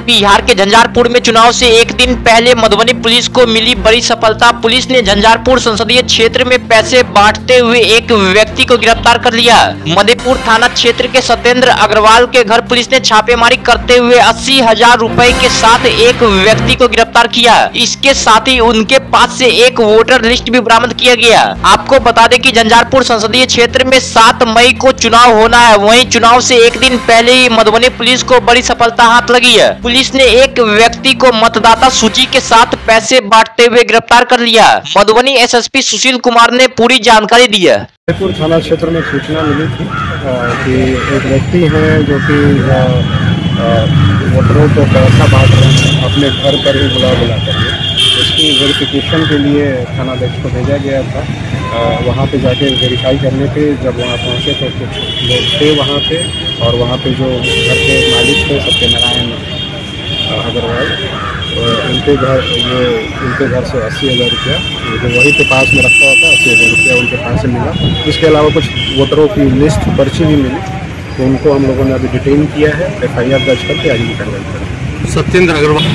बिहार के झंझारपुर में चुनाव से एक दिन पहले मधुबनी पुलिस को मिली बड़ी सफलता। पुलिस ने झंझारपुर संसदीय क्षेत्र में पैसे बांटते हुए एक व्यक्ति को गिरफ्तार कर लिया। मधेपुर थाना क्षेत्र के सत्येंद्र अग्रवाल के घर पुलिस ने छापेमारी करते हुए 80,000 रुपए के साथ एक व्यक्ति को गिरफ्तार किया। इसके साथ ही उनके पास से एक वोटर लिस्ट भी बरामद किया गया। आपको बता दें कि झंझारपुर संसदीय क्षेत्र में 7 मई को चुनाव होना है। वहीं चुनाव से एक दिन पहले ही मधुबनी पुलिस को बड़ी सफलता हाथ लगी है। पुलिस ने एक व्यक्ति को मतदाता सूची के साथ पैसे बांटते हुए गिरफ्तार कर लिया। मधुबनी एसएसपी सुशील कुमार ने पूरी जानकारी दी है। मधेपुर थाना क्षेत्र में सूचना मिली थी कि एक व्यक्ति है जो कि वोटरों को पैसा बांट रहे हैं अपने घर पर ही बुला कर। इसकी वेरिफिकेशन के लिए थानाध्यक्ष को भेजा गया था। वहाँ पे जाके वेरीफाई करने पे जब वहाँ पहुँचे तो कुछ लोग थे वहाँ पे, और वहाँ पे जो घर के मालिक थे सत्यनारायण अग्रवाल, उनके घर से 80,000 रुपया जो वही के पास में रखा होता 80,000 रुपया उनके पास से मिला। इसके अलावा कुछ वोटरों की लिस्ट पर्ची भी मिली, तो उनको हम लोगों ने अभी डिटेन किया है। FIR दर्ज करके आगे की कार्रवाई करें। सत्येंद्र अग्रवाल